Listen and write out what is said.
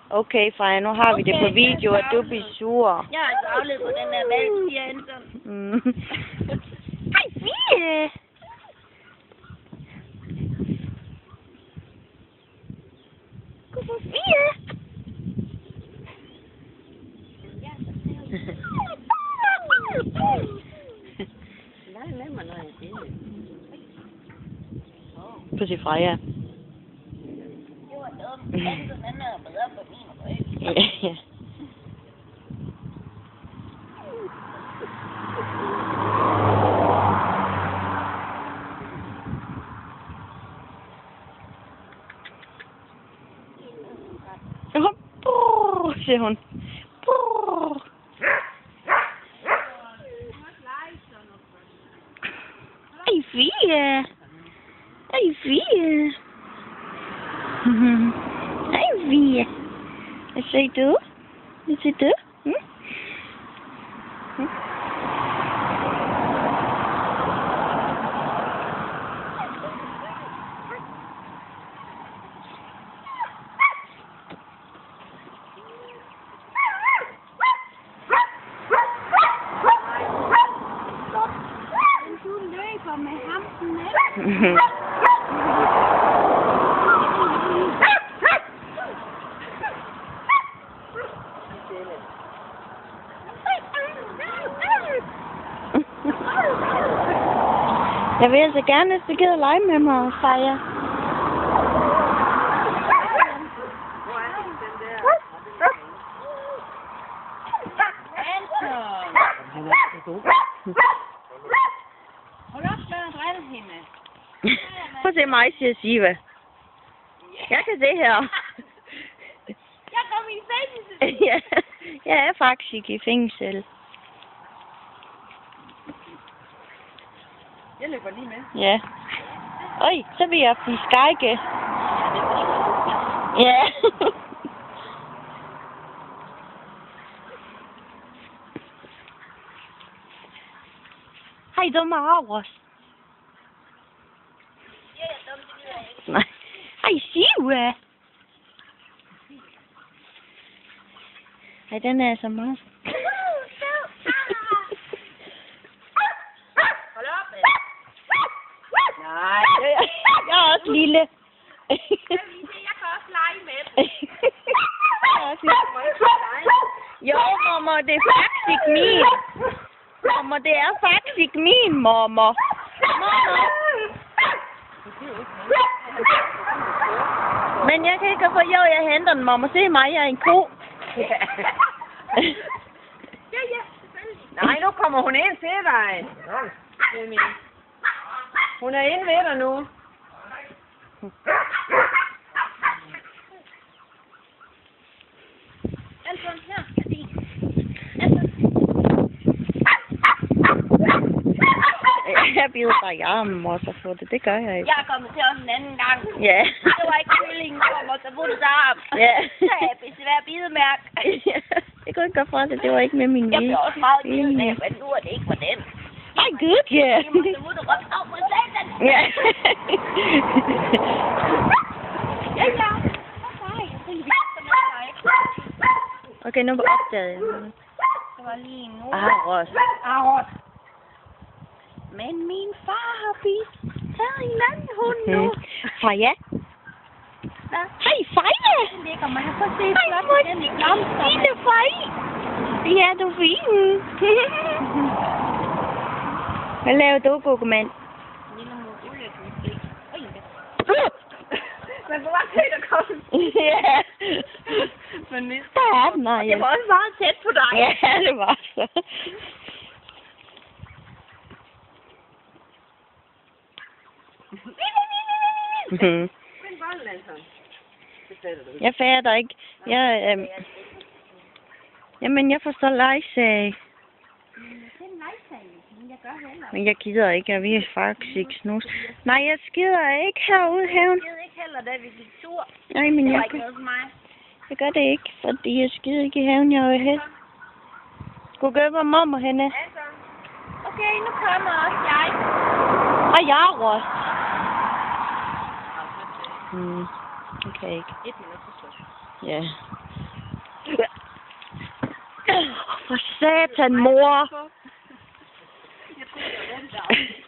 Okay, Freja, nu har vi det på video, og du bliver sur. Jeg har altså afledt på den der valg, siger Anton. Hej, Fie! Godmorgen, Fie! Nej, med mig, når jeg siger det. Prøv at se Freja. Det var dumt. Anton, han er bedre på min ryg. Ja. Brrr, siger hun. Brrr. Ej, Fie. Ej, Fie. Ej, Fie. Hvad siger du? Hvad siger du? Med hamsen, Jeg vil altså gerne, at du gider lege med mig, Freja. hold op med at drille hende. Prøv at se mig, siger Siva. Jeg kan se her. Jeg går min fængsel. Ja, jeg er faktisk i fængsel. Jeg løber lige med. Ja. Øj, så vil jeg blive skægge. Ja. Hej, dumme Aarhus. Nej. Hej, Siva. Ej, den er så meget. Hold op, nej. Jeg er også lille. Jeg kan også lege med dem. Jo, mamma, det er faktisk min. Mamma, det er faktisk min, mamma. Men jeg kan ikke få, jo, jeg henter den, mamma. Se mig, jeg er en ko. Ja, nej, nu kommer hun ind til dig. Hun er inde ved dig nu. Anton, her er din. Anton. Jeg bider bare i armen, mor, så få det. Det gør jeg ikke. Jeg er kommet til også en anden gang. Ja. Det var ikke kyllingen, der kom og så vundet arm. Ja. Så er jeg besvær bidemærk. Ja. Det kunne ikke gå fra det. Det var ikke med min Jeg vilje. blev også meget ked af, men nu er det ikke for den. Ej, gud, ja. Vi måtte ud og råbe af på satan. Ja. Ja, ja. Okay, nu opdagede jeg. Det var lige nu. Aros. Aros. Men min far har taget en anden hund nu. Freja. Hvad? Hej, Freja. Den ligger mig. Prøv at se, Hej, hvor den i blomster. Lille Freja. Ja, du er fin. Hvad laver du, Gugemand? Lille mulle, måske. Men hvor var det, der kom? Ja. Men hvis Der er den, nej. det var også meget tæt på dig. Ja, det var så. Jeg fatter ikke. Jamen, jeg forstår lejesag. Men jeg gider ikke, at vi er faktisk ikke snus. Nej, jeg skider ikke herude i haven. Jeg gider ikke heller, da vi gik tur. Nej, men Det var jeg, ikke noget for mig. jeg gør det ikke, fordi jeg skider ikke i haven. Jeg er jo hen. Skulle gøre, hvor mamma henne. Okay, nu kommer også jeg. Og jeg er også. Han kan ikke. 1 minut til slut. Ja. For satan, mor! Jeg tror, det var den der.